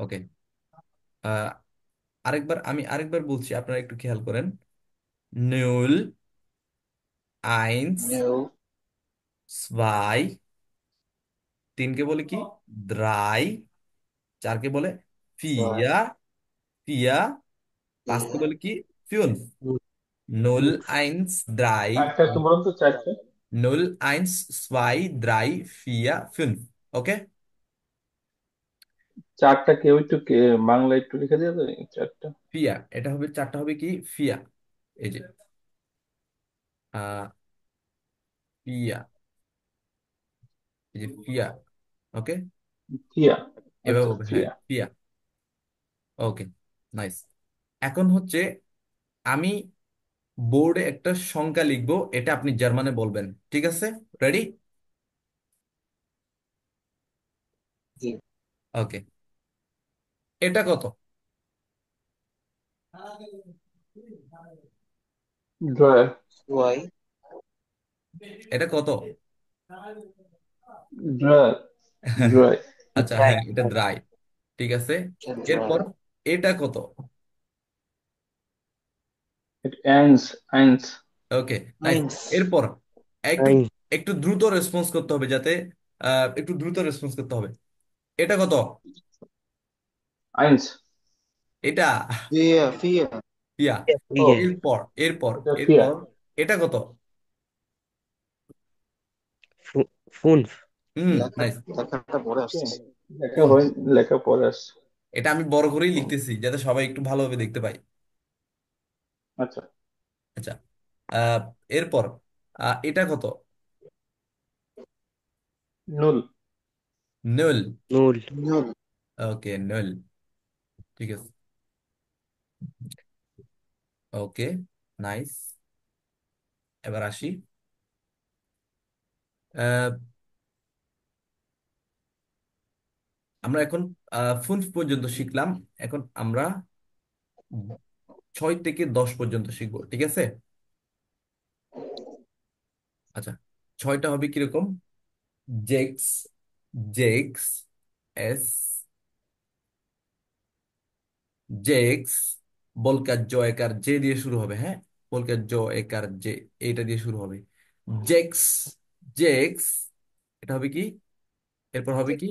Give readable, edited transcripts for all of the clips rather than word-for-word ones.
ওকে। আরেকবার বলছি, আপনারা একটু খেয়াল করেন। নুল, আইনস, Nil, zwei, তিনকে বলে কি? দ্রাই। চারকে বলে zwei, ফিয়া, ফিয়া। পাঁচকে vier, বলে কি? ফিউনফ। fünf, নুল, fünf। আইনস, দ্রাই। চারটা একটু বলুন তো, চারটা। নুল, আইনস, zwei, drei, vier, fünf। ওকে। চারটা কেউ একটু বাংলা একটু লিখে দিয়ে দেবে চারটা। ফিয়া, এটা হবে, চারটা হবে কি? ফিয়া। এই যে আহ ফিয়া, এই যে ফিয়া। ওকে। ফিয়া। এভাবে আচ্ছা, হবে, হ্যাঁ, ফিয়া। ফিয়া। ওকে, নাইস। এখন হচ্ছে আমি বোর্ডে একটা সংখ্যা লিখবো, এটা আপনি জার্মানে বলবেন, ঠিক আছে? রেডি? জি। ওকে। এটা কত? ড্রয়ার। ওয়াই। এটা কত? ড্রয়ার। ড্রয়ার। আচ্ছা, হ্যাঁ, এটা দ্রাই। ঠিক আছে। ড্রয়ার। এরপর এটা কত? আইন্স। আইন্স। ওকে, নাইস। আইন্স। এরপর একটু আইন্স। একটু দ্রুত রেসপন্স করতে হবে, যাতে একটু দ্রুত রেসপন্স করতে হবে। এটা কত? আইন্স। এটা ফিয়া। ফিয়া। পিয়া। ও, এরপর এরপর এটা ফিয়া। এরপর এটা কত? Fünf. নাইস। লেখাটা পরে আসছে। লেখা কোন? হয়, লেখা পরে আসছে। এটা আমি বড় করেই লিখতেছি যাতে সবাই একটু ভালোভাবে দেখতে পায়। আচ্ছা। আচ্ছা। আহ, এরপর এটা কত? নুল। নল। নুল। নুল। ওকে, নল। ঠিক আছে। ওকে, নাইস। এবার আসি। আহ, আমরা এখন ফুল পর্যন্ত শিখলাম। এখন আমরা 6 থেকে 10 পর্যন্ত শিখবো, ঠিক আছে? আচ্ছা, ছয়টা হবে কিরকম? জেক্স, জেক্স, এস, জেক্স। বলকার জো একার জে দিয়ে শুরু হবে, হ্যাঁ। বলকার জো একার জে, এইটা দিয়ে শুরু হবে। জেক্স, জেক্স। এটা হবে কি? এরপর হবে কি?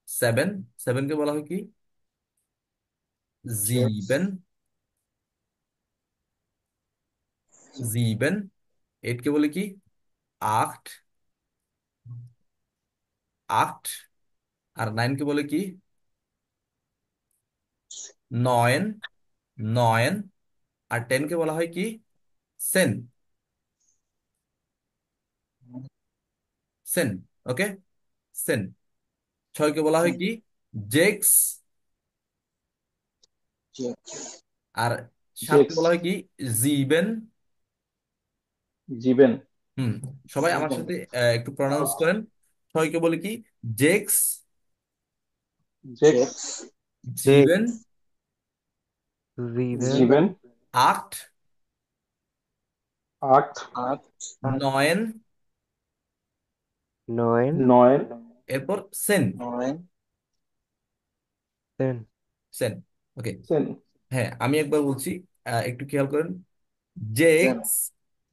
সেভেন। সেভেনকে বলা হয় কি? জিবেন, জিবেন। এইটকে বলে কি? আট, আট। আর নাইনকে বলে কি? নয়ন, নয়ন। আর টেনকে বলা হয় কি? সেন, সেন। ওকে, সেন। ছয়কে বলা হয় কি? জেক্স। আর সাতকে জেক্স। বলা হয় কি? জিবেন। জিবেন। হুম, সবাই আমার সাথে একটু প্রনাউন্স করেন। ছয়কে বলে কি? জেক্স, জেক্স। জিবেন। জিবেন। আট, আট। আট। নয়ন। নয়। নয়। এরপর সেন, নয়। টেন। সেন। ওকে। সেন। হ্যাঁ, আমি একবার বলছি, একটু খেয়াল করেন। সেন। জেক্স,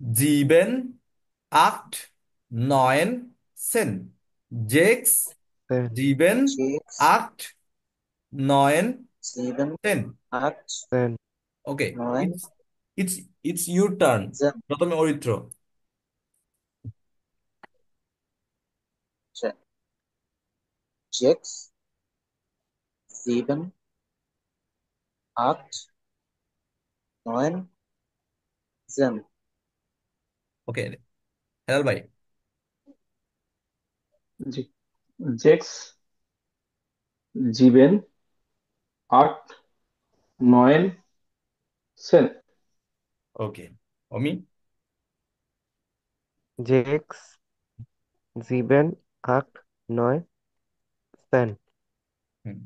জিবেন, আট, নয়ন, সেন। জেক্স, টেন। জিবেন, সিক্স। আট, নয়ন, সেভেন। সেন। আট। টেন। ওকে, নয়। It's it's it's your turn. Seven. প্রথমে অরিত্র। সিক্স। সেভেন। আট। নয়। সেভেন। ওকে, হেলাল ভাই। জি। জেক্স। জিবেন। আট। নয়। সেন। ওকে, অমি। জেক্স। জিবেন। আট। নয়। সেন। হুম,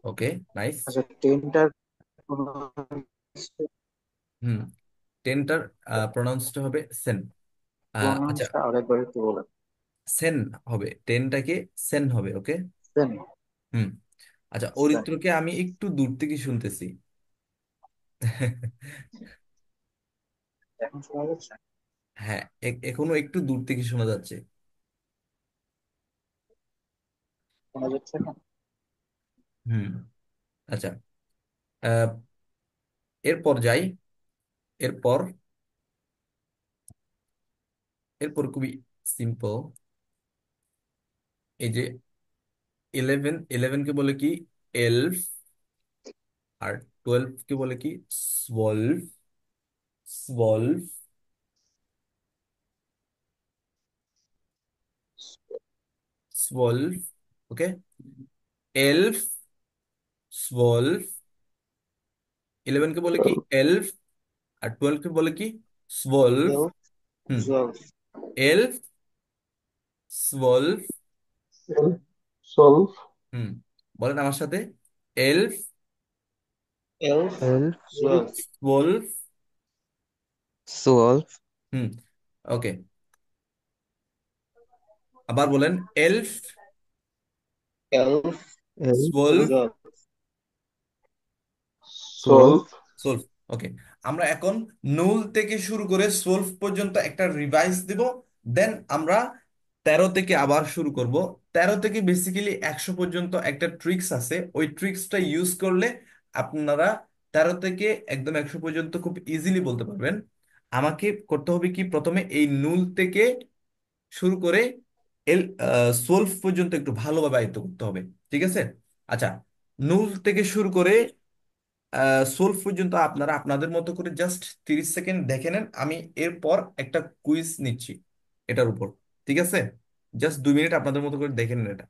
ওকে, নাইস। আচ্ছা, টেনটার হুম, টেনটার প্রনাউন্সটা হবে সেন। আচ্ছা, প্রনাউন্সটা আরেকবার একটু বলেন। সেন হবে, টেনটাকে সেন হবে। ওকে। সেন। হুম, আচ্ছা, তাই? অরিত্রকে আমি একটু দূর থেকে শুনতেছি। এখন শোনা যাচ্ছে? হ্যাঁ, এখনো একটু দূর থেকে শোনা যাচ্ছে। শোনা যাচ্ছে এখন? হুম। আচ্ছা, আহ, এরপর যাই। এরপর এরপর খুবই সিম্পল। এই যে 11 কে বলে কি? এলফ। আর 12 কে বলে কি? সোলভ। সোলভ। সোলভ। ওকে। এলফ, সোলভ। 11 কে বলে কি? টুয়েলভ। এলফ। আর 12 কে বলে কি? Solve. Twelve. Hmm. Twelve. Elf, solve. Solve. Hmm, বলেন আমার সাথে। এলফ, এলভ। elf, twelve. Solve. solve, hmm. Okay, আবার বলেন। এলফ, এলভ। elf, solve, twelve. solve, solve. Solve. Okay, আমরা এখন নুল থেকে শুরু করে সোলভ পর্যন্ত একটা রিভাইজ দিব। দেন আমরা 13 থেকে আবার শুরু করব। 13 থেকে বেসিক্যালি 100 পর্যন্ত একটা ট্রিক্স আছে, ওই ট্রিক্সটা ইউজ করলে আপনারা 13 থেকে একদম 100 পর্যন্ত খুব ইজিলি বলতে পারবেন। আমাকে করতে হবে কি, প্রথমে এই নুল থেকে শুরু করে এল সোলভ পর্যন্ত একটু ভালোভাবে আয়ত্ত করতে হবে। ঠিক আছে? আচ্ছা, নুল থেকে শুরু করে সোলভ পর্যন্ত আপনারা আপনাদের মতো করে জাস্ট 30 সেকেন্ড দেখে নেন। আমি এরপর একটা কুইজ নিচ্ছি এটার উপর। ঠিক আছে? জাস্ট 2 মিনিট আপনাদের মতো করে দেখে নেন এটা।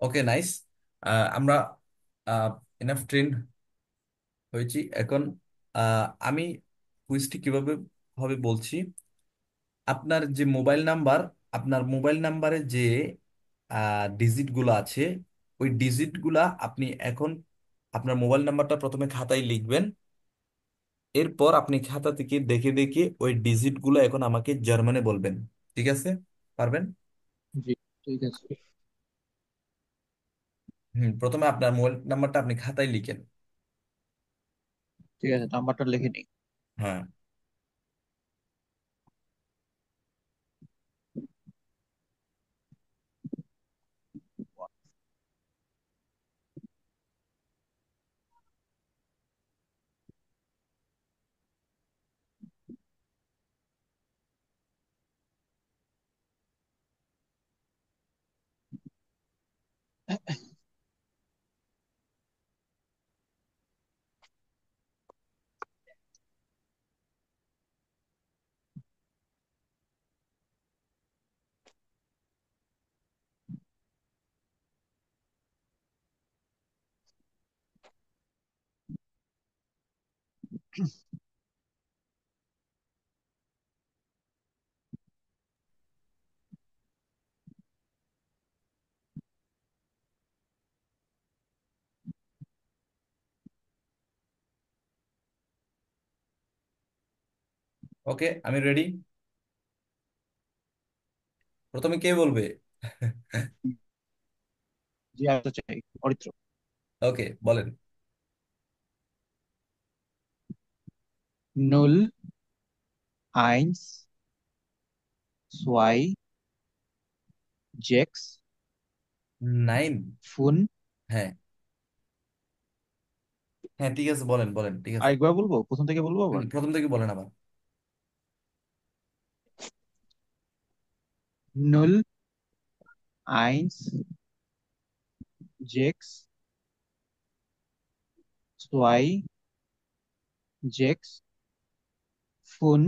ওকে, নাইস। আমরা এনাফ ট্রেন হয়েছি এখন। আমি কুইজটি কিভাবে হবে বলছি। আপনার যে মোবাইল নাম্বার, আপনার মোবাইল নাম্বারে যে ডিজিট গুলো আছে, ওই ডিজিট গুলা আপনি এখন আপনার মোবাইল নাম্বারটা প্রথমে খাতায় লিখবেন। এরপর আপনি খাতা থেকে দেখে দেখে ওই ডিজিট গুলো এখন আমাকে জার্মানে বলবেন। ঠিক আছে? পারবেন? জি, ঠিক আছে। হুম, প্রথমে আপনার মোবাইল নাম্বারটা আপনি খাতায় লিখেন। ঠিক আছে, নাম্বারটা লিখে নিই। হ্যাঁ। ওকে, আমি রেডি। প্রথমে কে বলবে? জি, আসতে চাই অরিত্র। ওকে, বলেন। নুল, আইনস, সোয়াই, জেক্স, নাইন। ফুন। হ্যাঁ, হ্যাঁ, ঠিক আছে, বলেন বলেন, ঠিক আছে। আরেকবার বলবো, প্রথম থেকে বলবো আবার। প্রথম থেকে বলেন আবার। নুল, আইন্স, জেক্স, সোয়াই, জেক্স, ফুন,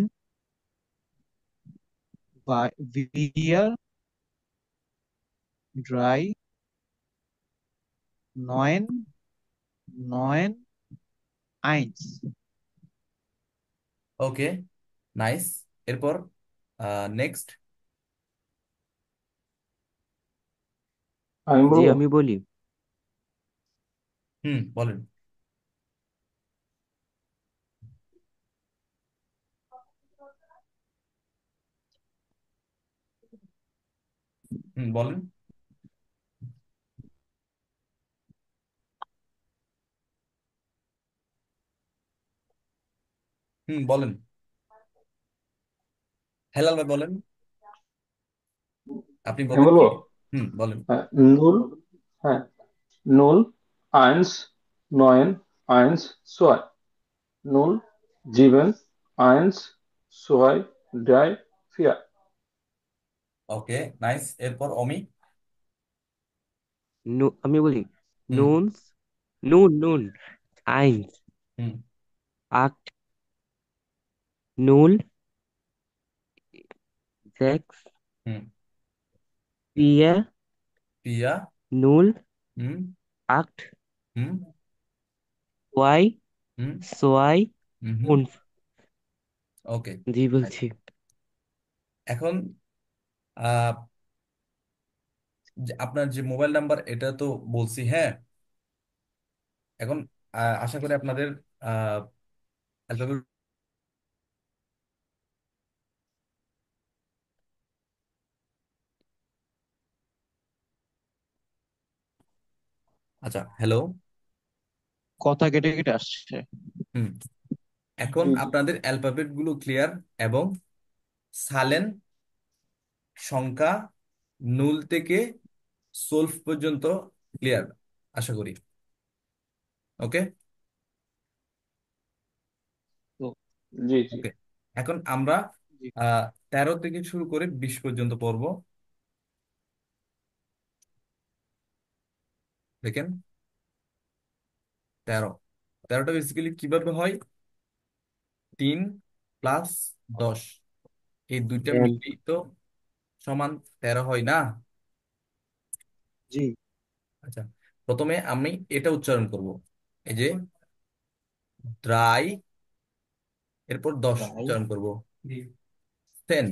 ভিয়ার, ড্রাই, নয়েন, নয়েন, আইন্স। ওকে, নাইস। এরপর নেক্সট। আমি জি বলবো। আমি বলি। হুম, বলেন। হুম, বলেন। হুম, বলেন। হেলাল ভাই বলেন। আপনি আমি বলবেন কি? বলবো। হুম, বলেন। হ্যাঁ, নুল। হ্যাঁ, নুল, আইন্স, নয়েন, আইন্স, সোয়াই। নুল, জিবেন, আইন্স, সোয়াই, ড্রাই, ফিয়ার। ওকে, নাইস। এরপর অমি। আমি বলি। হুম। নুনস, নুন নুন, আইনস, হুম। আক্ট, নুল, জেক্স, হুম। পিয়া, পিয়া। নুল, হুম। আক্ট, হুম। ওয়াই, হুম। সোয়াই, হুম। হুম। উনস। ওকে, জি নাইস। বলছি। এখন আহ, আপনার যে মোবাইল নাম্বার এটা তো বলছি, হ্যাঁ। এখন আশা করি আপনাদের আহ alphabet- আচ্ছা, হ্যালো। কথা কেটে কেটে আসছে। হুম। এখন জি জি। আপনাদের অ্যালফাবেট গুলো ক্লিয়ার, এবং সালেন সংখ্যা নুল থেকে সোলফ পর্যন্ত ক্লিয়ার, আশা করি। ওকে। তো জি জি। ওকে, এখন আমরা জি। 13 থেকে শুরু করে 20 পর্যন্ত পড়বো। দেখেন, 13। 13টা বেসিক্যালি কিভাবে হয়? 3 + 10, এই দুইটা টেন। মিলিয়ে তো সমান 13 হয় না? জি। আচ্ছা, প্রথমে আমি এটা উচ্চারণ করব, এই যে ড্রাই, এরপর 10 ড্রাই, উচ্চারণ করব। সেন।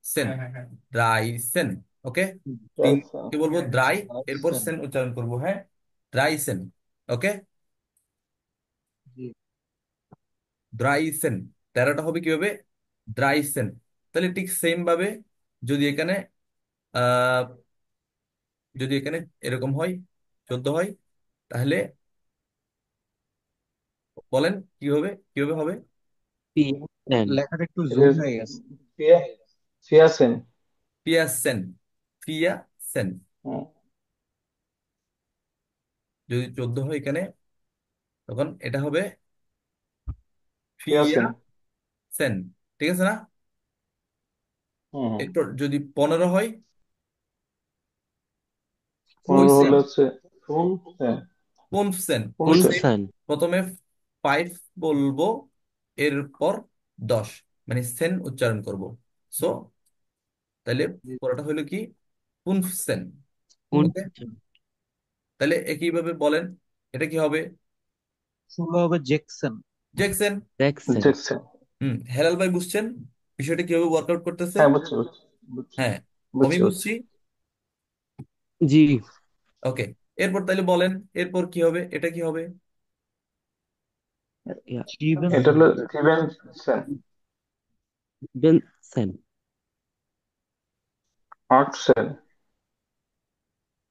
সেন। ড্রাই সেন। ওকে। তিন, আচ্ছা। কি বলবো? ড্রাই, এরপর ড্রাইসেন। সেন উচ্চারণ করব, হ্যাঁ। ড্রাই সেন। ওকে। জি। ড্রাই সেন। 13টা হবে কিভাবে? ড্রাই সেন। তাহলে ঠিক সেম ভাবে যদি এখানে আহ যদি এখানে এরকম হয়, 14 হয়, তাহলে বলেন কিভাবে কিভাবে হবে? পিয়া, টেন। লেখাটা একটু এটা জুম হয়ে গেছে। ফিয়া, ফিয়াসেন। পিয়াসেন। পিয়াসেন। হুম, যদি 14 হয় এখানে, তখন এটা হবে ফিয়াসেন। ফিয়াসেন। ঠিক আছে না? হুম হুম। এরপর যদি 15 হয়, পনেরো ফুনসেন। হলে হচ্ছে ফোন সেন। পনফসেন। ফোন ওই সেন। সেম, উনসান। প্রথমে 5 বলবো, এরপর 10, মানে সেন উচ্চারণ করব। সো তাহলে পড়াটা হলো কি? পুনফসেন। ওকে, উনসান। তাহলে একইভাবে বলেন, এটা কি হবে? ষোলো হবে জেকসন। জ্যাকসন। জ্যাকসন। জ্যাকসন। হুম, হেলাল ভাই বুঝছেন বিষয়টা কিভাবে ওয়ার্কআউট করতেছে? হ্যাঁ, বুঝছি বুঝছি বুঝছি হ্যাঁ, আমি বুঝছি বুঝছি। বুঝছি। জি। ওকে, এরপর তাহলে বলেন, এরপর কি হবে? এটা কি হবে? ইয়া, এটা স্টিভেনসন। হলো স্টিভেন সেন। বেনসেন। আট সেন,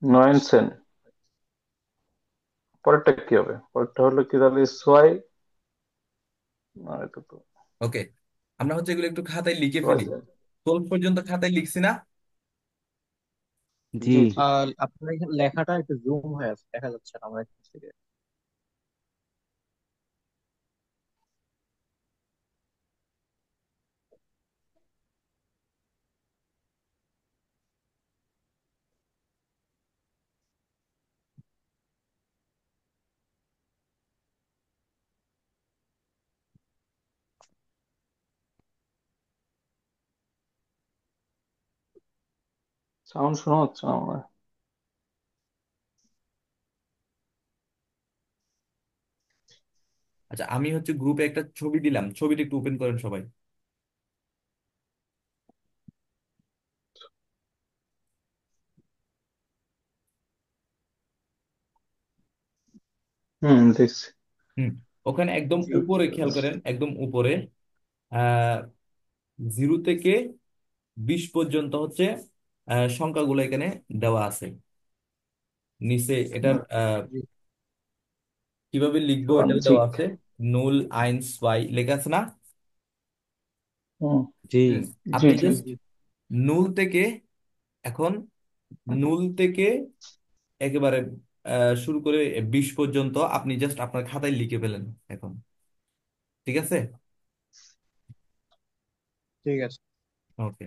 নয়ন সেন। পরেরটা কি হবে? পরেরটা হলো কি তাহলে? সোয়াই। না, এটা তো ওকে, আমরা হচ্ছে এগুলো একটু খাতায় লিখে সোয়াই। ফেলি। 12 পর্যন্ত খাতায় লিখছি না? জি। জি জি। আর আপনার এখানে লেখাটা একটু জুম হয়ে আছে, দেখা যাচ্ছে না আমার এখান থেকে। সাউন্ড শোনা হচ্ছে না আমার। আচ্ছা, আমি হচ্ছে গ্রুপে একটা ছবি দিলাম, ছবিটা একটু ওপেন করেন সবাই। হুম, দেখছি। হুম। ওখানে একদম জি। উপরে খেয়াল করেন, একদম উপরে আহ 0 থেকে 20 পর্যন্ত হচ্ছে সংখ্যাগুলো এখানে দেওয়া আছে। নিচে এটার জি। কিভাবে লিখবো এটাও জি। দেওয়া আছে। নুল আইনস ওয়াই লেখা আছে না? হুম। জি। হুম। জি আপনি জি। জি। জাস্ট জি। নুল থেকে, এখন নুল থেকে একেবারে শুরু করে 20 পর্যন্ত আপনি জাস্ট আপনার খাতায় লিখে ফেলেন এখন। ঠিক আছে? ঠিক আছে। ওকে।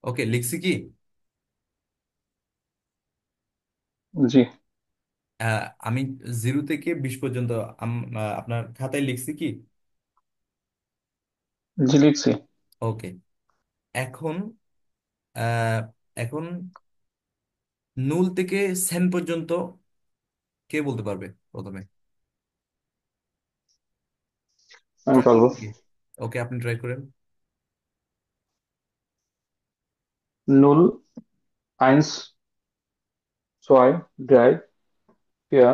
ওকে, লিখছি কি? জি। আমি 0 থেকে 20 পর্যন্ত আপনার খাতায় লিখছি কি? জি, লিখছি। ওকে। এখন আহ, এখন নুল থেকে সেন পর্যন্ত কে বলতে পারবে প্রথমে? আমি কাকে পারবো। কি? ওকে, আপনি ট্রাই করেন। null eins zwei drei vier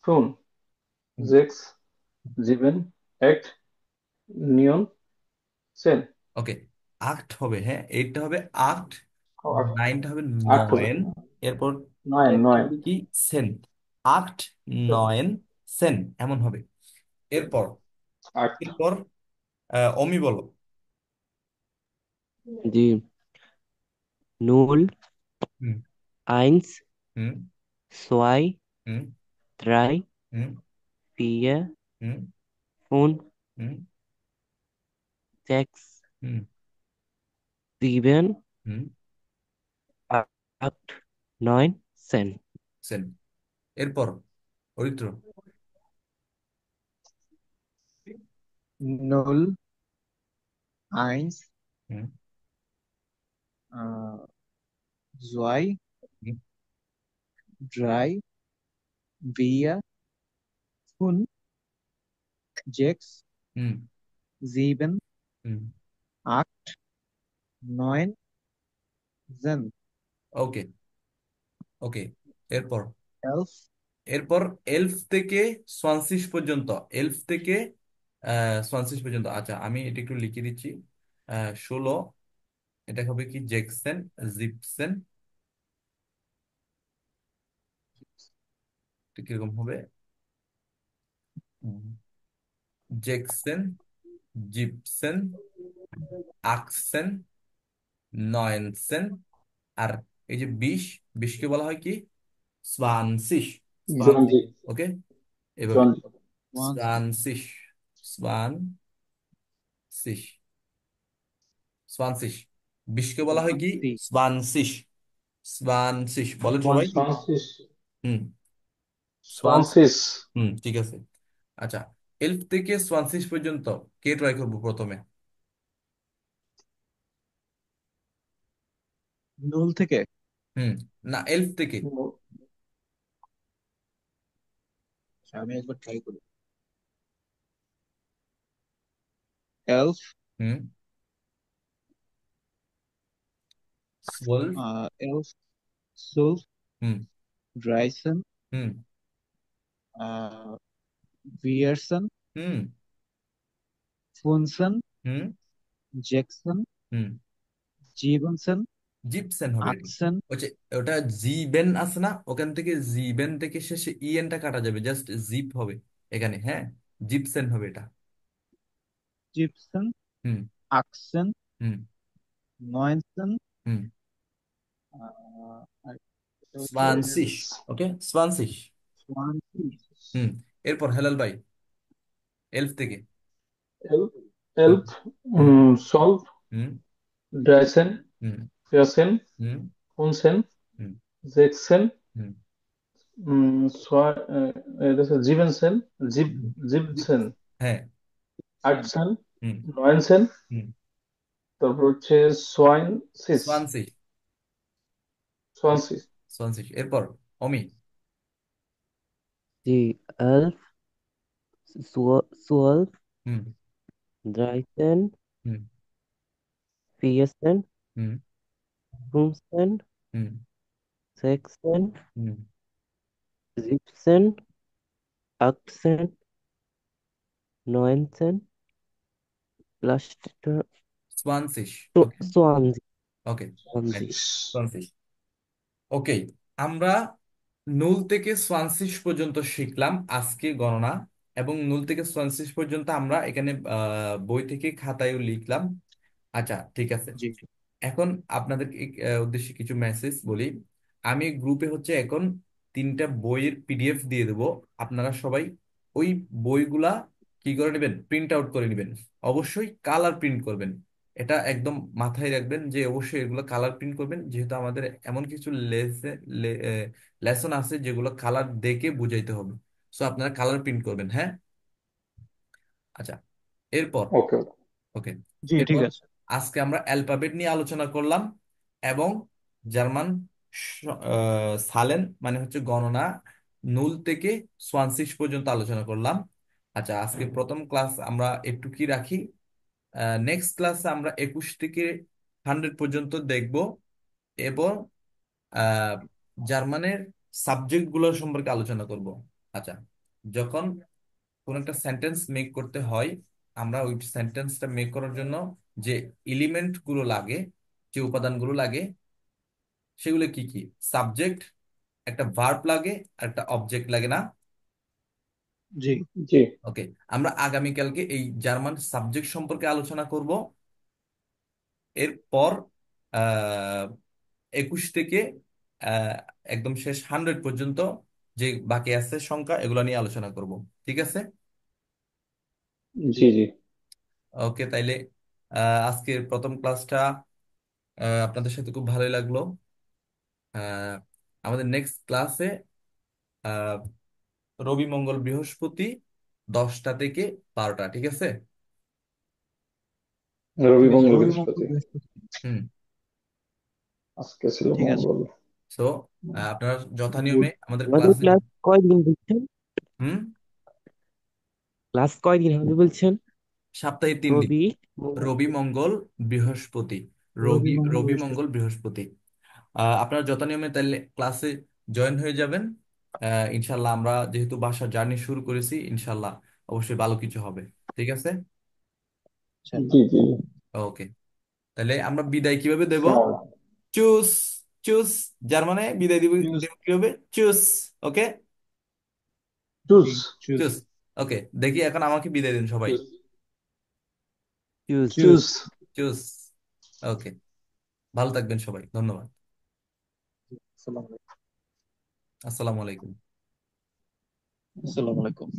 fünf sechs sieben acht neun zehn। ওকে, আট হবে, হ্যাঁ, এইটটা হবে আট, ও, আট। নাইনটা হবে আট হবে। নয়ন, এরপর নয় টেনটা নয়। হবে কি? সেন। আট, নয়ন, সেন, এমন হবে। এরপর আট। এরপর অমি বলো। জি। নুল হুম। আইনস হুম। সোয়াই হুম। drei হুম। vier হুম। fünf হুম। sechs হুম। 7 হুম। 8 9 10। সেন। এরপর অরিত্র। নুল আইনস হুম। জয় হুম। ড্রাই vier fünf sechs হুম। sieben হুম। acht neun zehn ওকে। ওকে। এরপর elf এরপর এলফ থেকে সোয়ানসিস পর্যন্ত, এলফ থেকে সোয়ানসিস পর্যন্ত। আচ্ছা, আমি এটা একটু লিখে দিচ্ছি। 16, এটা হবে কি জেকসন, জিপসেন, এটা কিরকম হবে? জেকসেন, জিপসেন, আকসেন, নয়েনসেন, আর এই যে বিশ, বিশকে বলা হয় কি স্বানসিশ, স্বানসিশ। জঞ্জি। ওকে, এভাবে জঞ্জি। ওয়ান স্বানসিশ, স্বানসিশ, স্বানসিশ। বিশকে বলা হয় ওয়ান কি সি স্বানসিশ, স্বানসিশ বলেন ওয়ান সবাই। সি ফ্রান্সিস। Hmm, swan, Francis. ঠিক আছে। আচ্ছা, এলফ থেকে স্বানসিশ পর্যন্ত কে ট্রাই করবো প্রথমে? নুল থেকে। হুম, না এলফ থেকে। আচ্ছা, আমি একবার ট্রাই করি। এলফ, হুম, সোলভ। এলফ, সুলফ, হুম, ড্রাইসন, হুম, ভিয়ারসন, হুম, ফুনসন, হুম, জ্যাকসন, হুম। জিবনসন, জিপসেন হবে এটা। আকসন। হচ্ছে ওটা জিবেন আছে না, ওখান থেকে জিবেন থেকে শেষে ইএনটা কাটা যাবে, জাস্ট জিপ হবে এখানে, হ্যাঁ। জিপসেন হবে এটা। জিপসন, হুম, আকসন, হুম, নয়েনসন, হুম। আর এটা হচ্ছে স্বানসিশ। ওকে, স্বানসিশ। সোয়ানসি। হুম। এরপর হেলাল ভাই, এলফ থেকে। এলপ। হুম, এলপ। হুম, সলভ। হুম, ড্রাইসেন। হুম, ফিয়াসেন। হুম, ফুনসেন। হুম, জেকসেন। হুম, এটা হচ্ছে জিভেনসেন। জিপ। হুম। জিপসেন। হ্যাঁ। আটসেন। হুম, নয়েনসেন। হুম। তারপর হচ্ছে সোয়াইনসিস। স্বানসিশ। সোয়ানসিস। স্বানসিশ। এরপর অমি। জি, এলফ, সোয়ালফ, হুম, ড্রাইসেন, হুম, ফিয়েসেন, হুম, ফ্রুমসেন, হুম, সেক্সেন, হুম। জিপসেন, আকসেন, নয়েনসেন, লাস্টটা স্বানসিশ। ওকে, সোয়ানজি। ওকে, ফাইন। সোয়ানজি। স্বানসিশ। ওকে, আমরা নুল থেকে সোয়ানসিশ পর্যন্ত শিখলাম আজকে গণনা, এবং নুল থেকে সোয়ানসিশ পর্যন্ত আমরা এখানে বই থেকে খাতায়ও লিখলাম। আচ্ছা, ঠিক আছে। জি। এখন আপনাদের উদ্দেশ্যে কিছু মেসেজ বলি। আমি গ্রুপে হচ্ছে এখন তিনটা বইয়ের পিডিএফ দিয়ে দেবো। আপনারা সবাই ওই বইগুলা কি করে নেবেন, প্রিন্ট আউট করে নেবেন। অবশ্যই কালার প্রিন্ট করবেন, এটা একদম মাথায় রাখবেন যে অবশ্যই এগুলো কালার প্রিন্ট করবেন, যেহেতু আমাদের এমন কিছু লেসন আছে যেগুলো কালার দেখে বুঝাইতে হবে। সো আপনারা কালার প্রিন্ট করবেন, হ্যাঁ। আচ্ছা, এরপর, ওকে। ওকে, জি, ঠিক এরপর আছে। আজকে আমরা অ্যালফাবেট নিয়ে আলোচনা করলাম, এবং জার্মান সালেন মানে হচ্ছে গণনা, নুল থেকে সোয়ানসিশ পর্যন্ত আলোচনা করলাম। আচ্ছা, আজকে প্রথম ক্লাস আমরা একটু কি রাখি, নেক্সট ক্লাসে আমরা 21 থেকে 100 পর্যন্ত দেখব, এবং আহ, জার্মানের সাবজেক্ট গুলো সম্পর্কে আলোচনা করব। আচ্ছা, যখন কোন একটা সেন্টেন্স মেক করতে হয়, আমরা ওই সেন্টেন্সটা মেক করার জন্য যে এলিমেন্ট গুলো লাগে, যে উপাদানগুলো লাগে, সেগুলো কি কি? সাবজেক্ট, একটা ভার্ব লাগে, আর একটা অবজেক্ট লাগে না? জি। জি। ওকে, আমরা আগামীকালকে এই জার্মান সাবজেক্ট সম্পর্কে আলোচনা করব। এরপর আহ 21 থেকে আহ একদম শেষ 100 পর্যন্ত যে বাকি আছে সংখ্যা, এগুলো নিয়ে আলোচনা করব। ঠিক আছে। জি। জি। ওকে, তাইলে আজকের প্রথম ক্লাসটা আপনাদের সাথে খুব ভালোই লাগলো। আহ, আমাদের নেক্সট ক্লাসে রবি মঙ্গল বৃহস্পতি 10টা থেকে 12টা, ঠিক আছে। রবি ঠিক আছে, মঙ্গল রবি মঙ্গল বৃহস্পতি। বৃহস্পতি। হুম। আজকে ছিল ঠিক আছে। মঙ্গল। সো আপনারা যথানিয়মে গুড। আমাদের আমাদের ক্লাসে। ক্লাস কয়দিন দিচ্ছেন? হুম। ক্লাস কয়দিন হবে বলছেন? সপ্তাহে 3 দিন। রবি, মঙ্গল, রবি মঙ্গল বৃহস্পতি। রবি রবি মঙ্গল রবি মঙ্গল বৃহস্পতি। বৃহস্পতি। আপনারা যথানিয়মে তাহলে ক্লাসে জয়েন হয়ে যাবেন। ইনশাল্লাহ আমরা যেহেতু বাসার জার্নি শুরু করেছি, ইনশাল্লাহ অবশ্যই ভালো কিছু হবে। ঠিক আছে। আচ্ছা। জি। জি। ওকে। তাহলে আমরা বিদায় কিভাবে দেব? আসসালামু চুস। চুস। যার মানে বিদায় দিব চুজ। দেব কিভাবে? Choose. Okay. Choose choose. Choose. Okay, দেখি এখন আমাকে বিদায় দিন সবাই। Choose choose. Choose. Choose choose. Okay, ভালো থাকবেন সবাই, ধন্যবাদ। আসসালামু আলাইকুম। আসসালামু আলাইকুম। আসসালামু আলাইকুম।